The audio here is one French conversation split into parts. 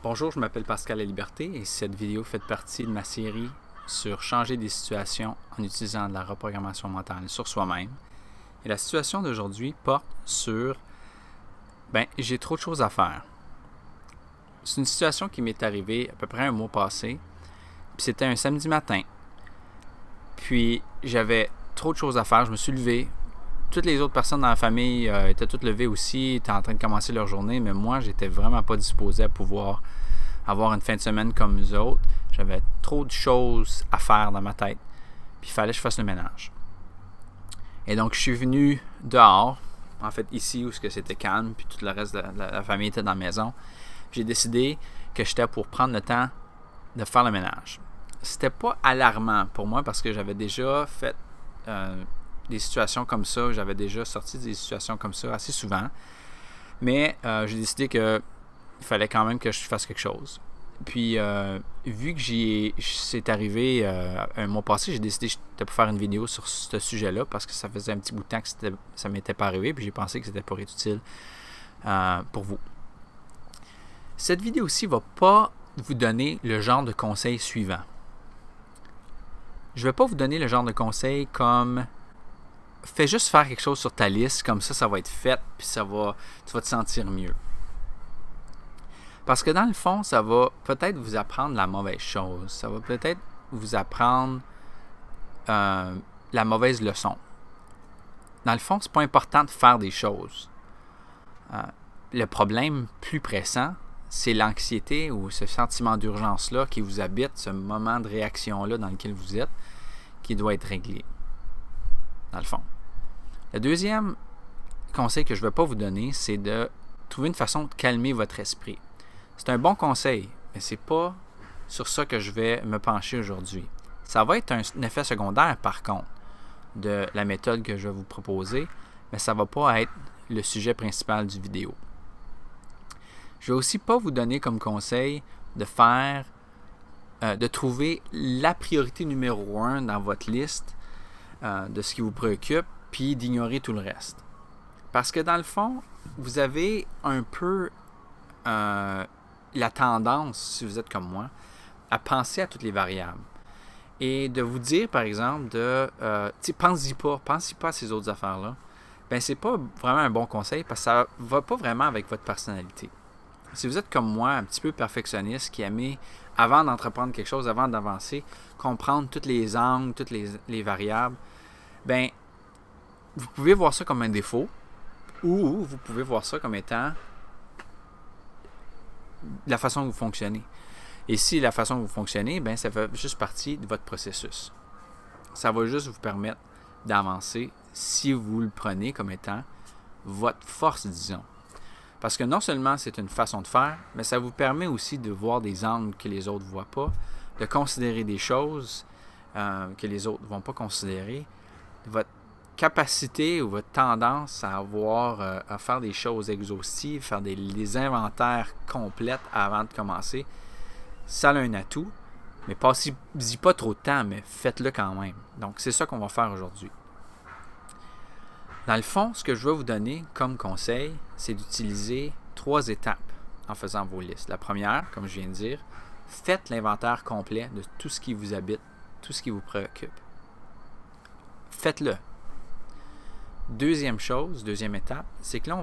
Bonjour, je m'appelle Pascal Laliberté et cette vidéo fait partie de ma série sur changer des situations en utilisant de la reprogrammation mentale sur soi-même. Et la situation d'aujourd'hui porte sur j'ai trop de choses à faire. C'est une situation qui m'est arrivée à peu près un mois passé. Puis c'était un samedi matin. Puis j'avais trop de choses à faire. Je me suis levé. Toutes les autres personnes dans la famille étaient toutes levées aussi, étaient en train de commencer leur journée, mais moi, j'étais vraiment pas disposé à pouvoir avoir une fin de semaine comme eux autres. J'avais trop de choses à faire dans ma tête. Puis il fallait que je fasse le ménage. Et donc, je suis venu dehors, en fait ici où c'était calme, puis tout le reste de la famille était dans la maison. J'ai décidé que j'étais pour prendre le temps de faire le ménage. C'était pas alarmant pour moi parce que j'avais déjà fait des situations comme ça. J'avais déjà sorti des situations comme ça assez souvent. Mais j'ai décidé qu'il fallait quand même que je fasse quelque chose. Puis, vu que c'est arrivé un mois passé, j'ai décidé de faire une vidéo sur ce sujet-là parce que ça faisait un petit bout de temps que ça ne m'était pas arrivé. Puis, j'ai pensé que c'était pour être utile pour vous. Cette vidéo-ci ne va pas vous donner le genre de conseil suivant. Je ne vais pas vous donner le genre de conseil comme fais juste faire quelque chose sur ta liste, comme ça va être fait, puis tu vas te sentir mieux. Parce que dans le fond, ça va peut-être vous apprendre la mauvaise chose. Ça va peut-être vous apprendre la mauvaise leçon. Dans le fond, c'est pas important de faire des choses. Le problème plus pressant, c'est l'anxiété ou ce sentiment d'urgence-là qui vous habite, ce moment de réaction-là dans lequel vous êtes, qui doit être réglé. Dans le fond. Le deuxième conseil que je ne vais pas vous donner, c'est de trouver une façon de calmer votre esprit. C'est un bon conseil, mais ce n'est pas sur ça que je vais me pencher aujourd'hui. Ça va être un effet secondaire, par contre, de la méthode que je vais vous proposer, mais ça ne va pas être le sujet principal du vidéo. Je ne vais aussi pas vous donner comme conseil de trouver la priorité numéro 1 dans votre liste de ce qui vous préoccupe, puis d'ignorer tout le reste. Parce que dans le fond, vous avez un peu la tendance, si vous êtes comme moi, à penser à toutes les variables. Et de vous dire, par exemple, pensez pas à ces autres affaires-là, c'est pas vraiment un bon conseil parce que ça va pas vraiment avec votre personnalité. Si vous êtes comme moi, un petit peu perfectionniste, qui aimait, avant d'entreprendre quelque chose, avant d'avancer, comprendre tous les angles, toutes les variables, vous pouvez voir ça comme un défaut ou vous pouvez voir ça comme étant la façon dont vous fonctionnez. Et si la façon dont vous fonctionnez, ça fait juste partie de votre processus. Ça va juste vous permettre d'avancer si vous le prenez comme étant votre force, disons. Parce que non seulement c'est une façon de faire, mais ça vous permet aussi de voir des angles que les autres ne voient pas, de considérer des choses que les autres ne vont pas considérer. Votre capacité ou votre tendance à faire des choses exhaustives, faire des inventaires complètes avant de commencer, ça a un atout, mais passez-y pas trop de temps, mais faites-le quand même. Donc, c'est ça qu'on va faire aujourd'hui. Dans le fond, ce que je vais vous donner comme conseil, c'est d'utiliser 3 étapes en faisant vos listes. La première, comme je viens de dire, faites l'inventaire complet de tout ce qui vous habite, tout ce qui vous préoccupe. Faites-le. Deuxième étape, c'est que là,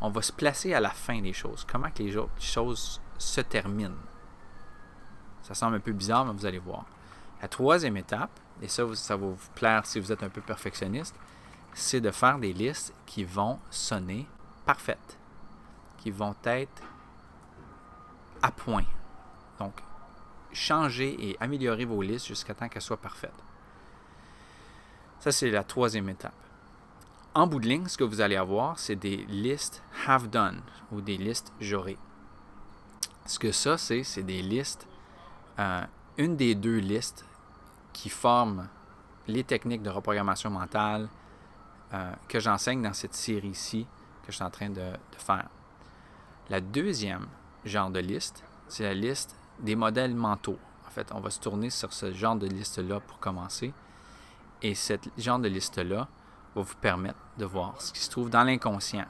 on va se placer à la fin des choses. Comment que les autres choses se terminent. Ça semble un peu bizarre, mais vous allez voir. La troisième étape, et ça va vous plaire si vous êtes un peu perfectionniste, c'est de faire des listes qui vont sonner parfaites, qui vont être à point. Donc, changez et améliorez vos listes jusqu'à temps qu'elles soient parfaites. Ça, c'est la troisième étape. En bout de ligne, ce que vous allez avoir, c'est des listes have done ou des listes j'aurai. Ce que ça, c'est des listes, une des 2 listes qui forment les techniques de reprogrammation mentale que j'enseigne dans cette série-ci que je suis en train de faire. La deuxième genre de liste, c'est la liste des modèles mentaux. En fait, on va se tourner sur ce genre de liste-là pour commencer. Et ce genre de liste-là va vous permettre de voir ce qui se trouve dans l'inconscient,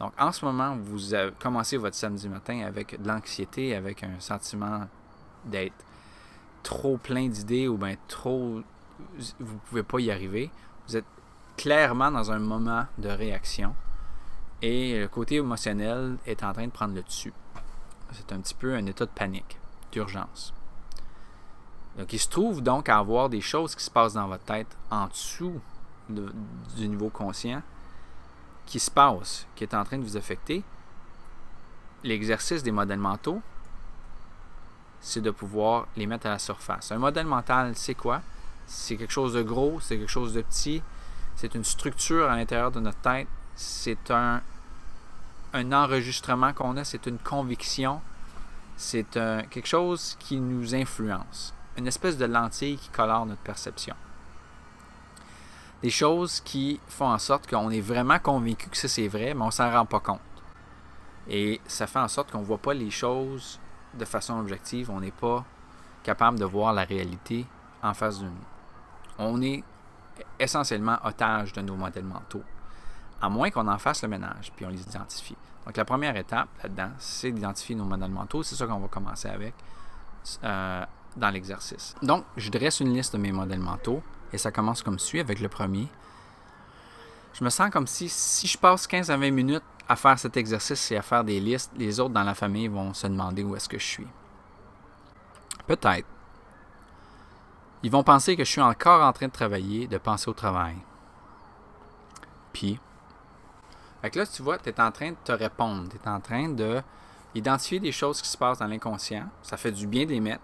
Donc, en ce moment, vous avez commencé votre samedi matin avec de l'anxiété, avec un sentiment d'être trop plein d'idées ou bien trop... Vous ne pouvez pas y arriver. Vous êtes clairement dans un moment de réaction et le côté émotionnel est en train de prendre le dessus. C'est un petit peu un état de panique, d'urgence. Donc, il se trouve donc à avoir des choses qui se passent dans votre tête en dessous du niveau conscient qui se passe, qui est en train de vous affecter. L'exercice des modèles mentaux, c'est de pouvoir les mettre à la surface. Un modèle mental, c'est quoi? C'est quelque chose de gros, c'est quelque chose de petit, c'est une structure à l'intérieur de notre tête, c'est un enregistrement qu'on a, c'est une conviction, c'est quelque chose qui nous influence, une espèce de lentille qui colore notre perception. Des choses qui font en sorte qu'on est vraiment convaincu que ça c'est vrai, mais on ne s'en rend pas compte. Et ça fait en sorte qu'on ne voit pas les choses de façon objective, on n'est pas capable de voir la réalité en face de nous. On est essentiellement otage de nos modèles mentaux, à moins qu'on en fasse le ménage, puis on les identifie. Donc la première étape là-dedans, c'est d'identifier nos modèles mentaux, c'est ça qu'on va commencer avec dans l'exercice. Donc, je dresse une liste de mes modèles mentaux, et ça commence comme suit avec le premier. Je me sens comme si je passe 15 à 20 minutes à faire cet exercice et à faire des listes, les autres dans la famille vont se demander où est-ce que je suis. Peut-être. Ils vont penser que je suis encore en train de travailler, de penser au travail. Puis, fait que là, tu vois, tu es en train de te répondre. Tu es en train d'identifier des choses qui se passent dans l'inconscient. Ça fait du bien de les mettre.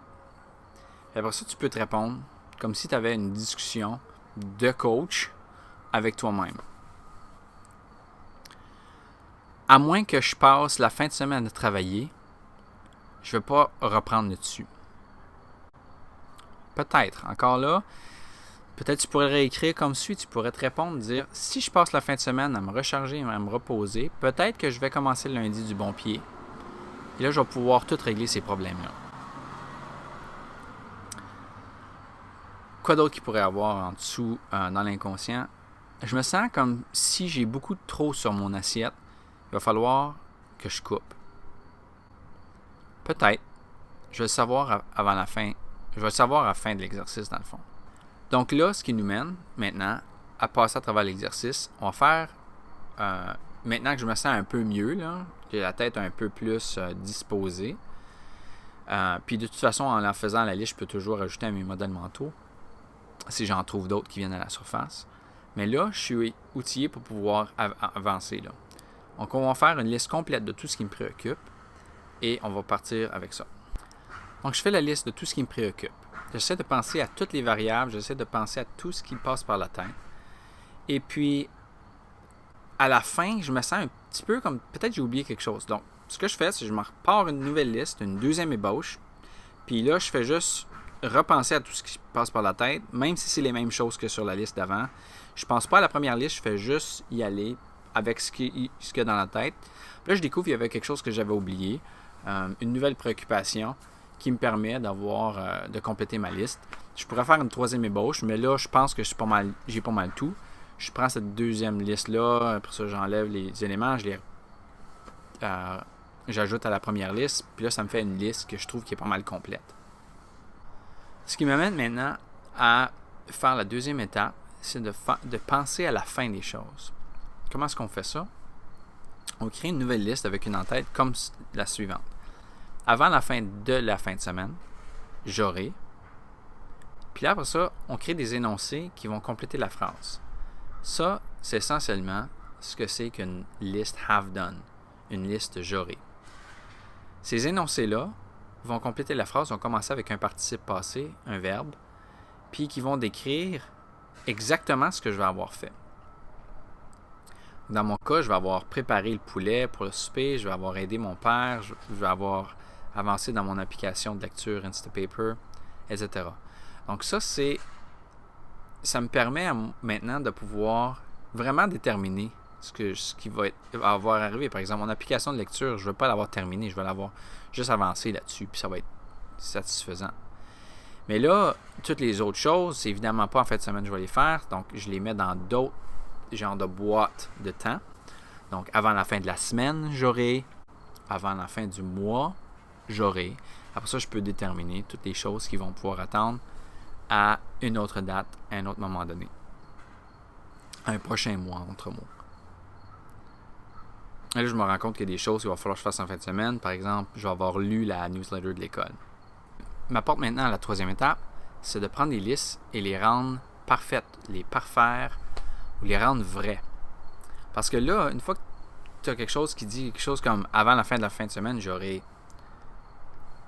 Et après ça, tu peux te répondre comme si tu avais une discussion de coach avec toi-même. À moins que je passe la fin de semaine à travailler, je ne vais pas reprendre le dessus. Peut-être. Encore là, peut-être tu pourrais réécrire comme suit. Tu pourrais te répondre, dire, si je passe la fin de semaine à me recharger, à me reposer, peut-être que je vais commencer le lundi du bon pied. Et là, je vais pouvoir tout régler ces problèmes-là. Quoi d'autre qu'il pourrait y avoir en dessous dans l'inconscient? Je me sens comme si j'ai beaucoup de trop sur mon assiette. Il va falloir que je coupe. Peut-être. Je vais le savoir avant la fin. Je vais le savoir à la fin de l'exercice, dans le fond. Donc là, ce qui nous mène maintenant à passer à travers l'exercice, on va faire, maintenant que je me sens un peu mieux, là, que la tête un peu plus disposée, puis de toute façon, en faisant la liste, je peux toujours ajouter à mes modèles mentaux, si j'en trouve d'autres qui viennent à la surface. Mais là, je suis outillé pour pouvoir avancer. Là. Donc, on va faire une liste complète de tout ce qui me préoccupe et on va partir avec ça. Donc, je fais la liste de tout ce qui me préoccupe. J'essaie de penser à toutes les variables, j'essaie de penser à tout ce qui passe par la tête. Et puis, à la fin, je me sens un petit peu comme peut-être j'ai oublié quelque chose. Donc, ce que je fais, c'est que je me repars une nouvelle liste, une deuxième ébauche. Puis là, je fais juste repenser à tout ce qui passe par la tête, même si c'est les mêmes choses que sur la liste d'avant. Je pense pas à la première liste, je fais juste y aller avec ce qu'il y a dans la tête. Puis là, je découvre qu'il y avait quelque chose que j'avais oublié, une nouvelle préoccupation qui me permet de compléter ma liste. Je pourrais faire une troisième ébauche, mais là, je pense que j'ai pas mal tout. Je prends cette deuxième liste-là, après ça, j'enlève les éléments, j'ajoute à la première liste, puis là, ça me fait une liste que je trouve qui est pas mal complète. Ce qui m'amène maintenant à faire la deuxième étape, c'est de penser à la fin des choses. Comment est-ce qu'on fait ça? On crée une nouvelle liste avec une en-tête comme la suivante. Avant la fin de semaine, j'aurai. Puis là, après ça, on crée des énoncés qui vont compléter la phrase. Ça, c'est essentiellement ce que c'est qu'une liste have done, une liste j'aurai. Ces énoncés-là vont compléter la phrase, vont commencer avec un participe passé, un verbe, puis qui vont décrire exactement ce que je vais avoir fait. Dans mon cas, je vais avoir préparé le poulet pour le souper, je vais avoir aidé mon père, je vais avoir avancé dans mon application de lecture Instapaper, etc. Donc ça me permet maintenant de pouvoir vraiment déterminer ce qui va avoir arrivé. Par exemple, mon application de lecture, je ne veux pas l'avoir terminée, je vais l'avoir juste avancé là-dessus, puis ça va être satisfaisant. Mais là, toutes les autres choses, c'est évidemment pas en fin de semaine que je vais les faire, donc je les mets dans d'autres genres de boîtes de temps. Donc, avant la fin de la semaine, j'aurai. Avant la fin du mois, j'aurai. Après ça, je peux déterminer toutes les choses qui vont pouvoir attendre à une autre date, à un autre moment donné. Un prochain mois, entre mots. Et là, je me rends compte qu'il y a des choses qu'il va falloir que je fasse en fin de semaine. Par exemple, je vais avoir lu la newsletter de l'école. M'apporte maintenant à la troisième étape, c'est de prendre des listes et les rendre parfaites, les parfaire ou les rendre vraies. Parce que là, une fois que tu as quelque chose qui dit quelque chose comme avant la fin de semaine, j'aurai,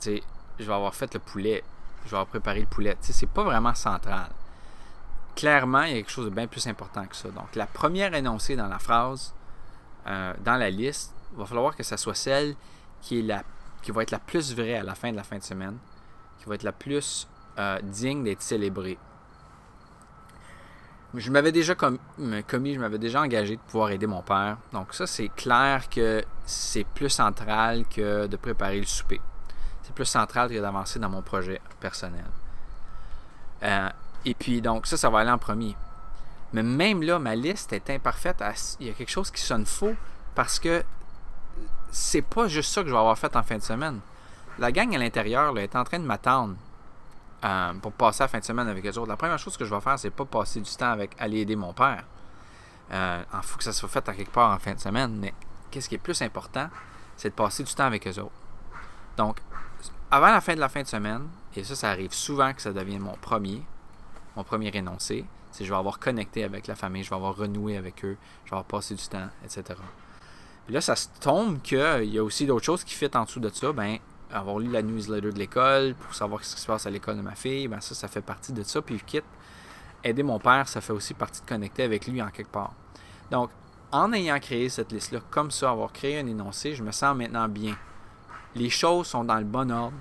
tu sais, je vais avoir fait le poulet, je vais avoir préparé le poulet. Tu sais, c'est pas vraiment central. Clairement, il y a quelque chose de bien plus important que ça. Donc, la première énoncée dans la phrase, dans la liste, il va falloir que ça soit celle qui va être la plus vraie à la fin de semaine, qui va être la plus digne d'être célébrée. Je m'avais déjà je m'avais déjà engagé de pouvoir aider mon père. Donc ça, c'est clair que c'est plus central que de préparer le souper. C'est plus central que d'avancer dans mon projet personnel. Et puis, donc ça va aller en premier. Mais même là, ma liste est imparfaite. Il y a quelque chose qui sonne faux parce que c'est pas juste ça que je vais avoir fait en fin de semaine. La gang à l'intérieur là, est en train de m'attendre pour passer la fin de semaine avec eux autres. La première chose que je vais faire, c'est pas passer du temps avec aller aider mon père. Il faut que ça soit fait à quelque part en fin de semaine. Mais qu'est-ce qui est plus important, c'est de passer du temps avec eux autres. Donc, avant la fin de semaine, et ça arrive souvent que ça devienne mon premier énoncé, c'est que je vais avoir connecté avec la famille, je vais avoir renoué avec eux, je vais avoir passé du temps, etc. Puis là, ça se tombe qu'il y a aussi d'autres choses qui fit en dessous de ça. Ben, avoir lu la newsletter de l'école pour savoir ce qui se passe à l'école de ma fille, ben ça fait partie de ça. Puis quitte, aider mon père, ça fait aussi partie de connecter avec lui en quelque part. Donc, en ayant créé cette liste-là, comme ça, avoir créé un énoncé, je me sens maintenant bien. Les choses sont dans le bon ordre,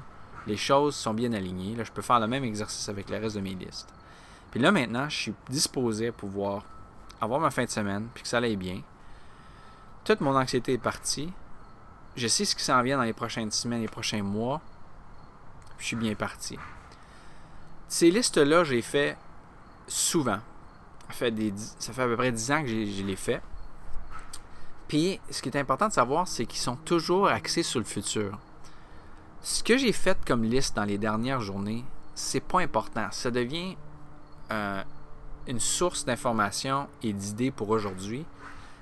les choses sont bien alignées. Là, je peux faire le même exercice avec le reste de mes listes. Puis là, maintenant, je suis disposé à pouvoir avoir ma fin de semaine, puis que ça aille bien. Toute mon anxiété est partie. Je sais ce qui s'en vient dans les prochaines semaines, les prochains mois. Puis je suis bien parti. Ces listes-là, j'ai fait souvent. Ça fait à peu près 10 ans que je les fais. Puis, ce qui est important de savoir, c'est qu'ils sont toujours axés sur le futur. Ce que j'ai fait comme liste dans les dernières journées, c'est pas important. Ça devient une source d'information et d'idées pour aujourd'hui.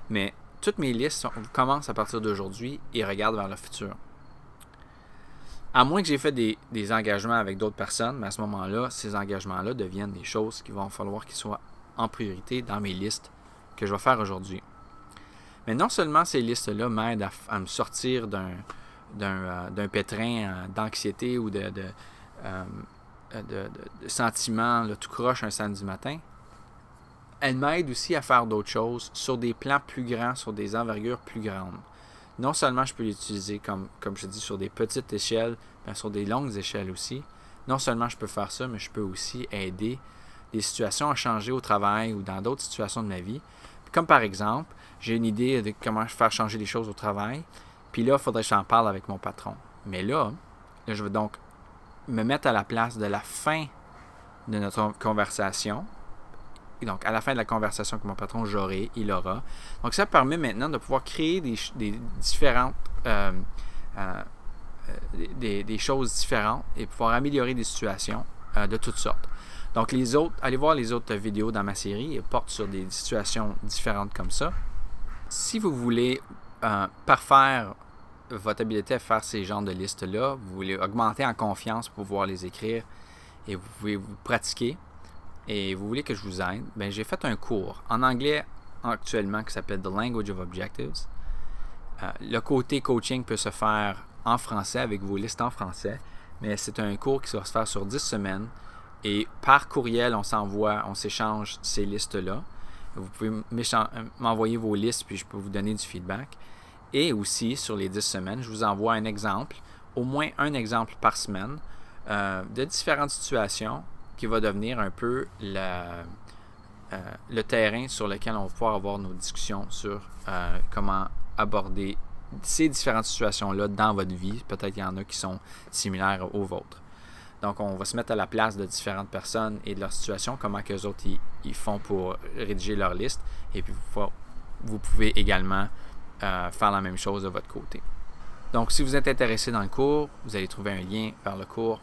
Mais toutes mes listes commencent à partir d'aujourd'hui et regardent vers le futur. À moins que j'ai fait des engagements avec d'autres personnes, mais à ce moment-là, ces engagements-là deviennent des choses qu'il va falloir qu'ils soient en priorité dans mes listes que je vais faire aujourd'hui. Mais non seulement ces listes-là m'aident à me sortir d'un pétrin d'anxiété ou de sentiments là, tout croche un samedi matin, elles m'aident aussi à faire d'autres choses sur des plans plus grands, sur des envergures plus grandes. Non seulement je peux l'utiliser comme je dis sur des petites échelles, mais sur des longues échelles aussi. Non seulement je peux faire ça, mais je peux aussi aider des situations à changer au travail ou dans d'autres situations de ma vie. Comme par exemple, j'ai une idée de comment faire changer les choses au travail, puis là, il faudrait que j'en parle avec mon patron. Mais là, je vais donc me mettre à la place de la fin de notre conversation. Et donc, à la fin de la conversation que mon patron, il aura. Donc, ça permet maintenant de pouvoir créer des différentes des choses différentes et pouvoir améliorer des situations de toutes sortes. Donc, allez voir les autres vidéos dans ma série, elles portent sur des situations différentes comme ça. Si vous voulez parfaire votre habileté à faire ces genres de listes-là, vous voulez augmenter en confiance pour pouvoir les écrire et vous pouvez vous pratiquer et vous voulez que je vous aide, bien, j'ai fait un cours en anglais actuellement qui s'appelle The Language of Objectives. Le côté coaching peut se faire en français avec vos listes en français, mais c'est un cours qui va se faire sur 10 semaines et par courriel, on s'échange ces listes-là. Vous pouvez m'envoyer vos listes puis je peux vous donner du feedback. Et aussi, sur les 10 semaines, je vous envoie un exemple, au moins un exemple par semaine, de différentes situations qui va devenir un peu le terrain sur lequel on va pouvoir avoir nos discussions sur comment aborder ces différentes situations-là dans votre vie. Peut-être qu'il y en a qui sont similaires aux vôtres. Donc, on va se mettre à la place de différentes personnes et de leur situation, comment qu'eux autres ils font pour rédiger leur liste. Et puis, vous pouvez également faire la même chose de votre côté. Donc, si vous êtes intéressé dans le cours, vous allez trouver un lien vers le cours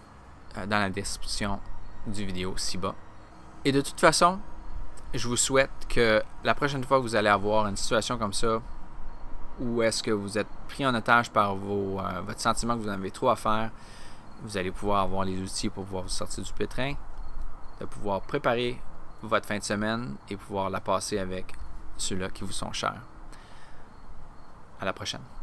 dans la description du vidéo ci-bas. Et de toute façon, je vous souhaite que la prochaine fois que vous allez avoir une situation comme ça, où est-ce que vous êtes pris en otage par votre sentiment que vous en avez trop à faire, vous allez pouvoir avoir les outils pour pouvoir vous sortir du pétrin, de pouvoir préparer votre fin de semaine et pouvoir la passer avec ceux-là qui vous sont chers. À la prochaine.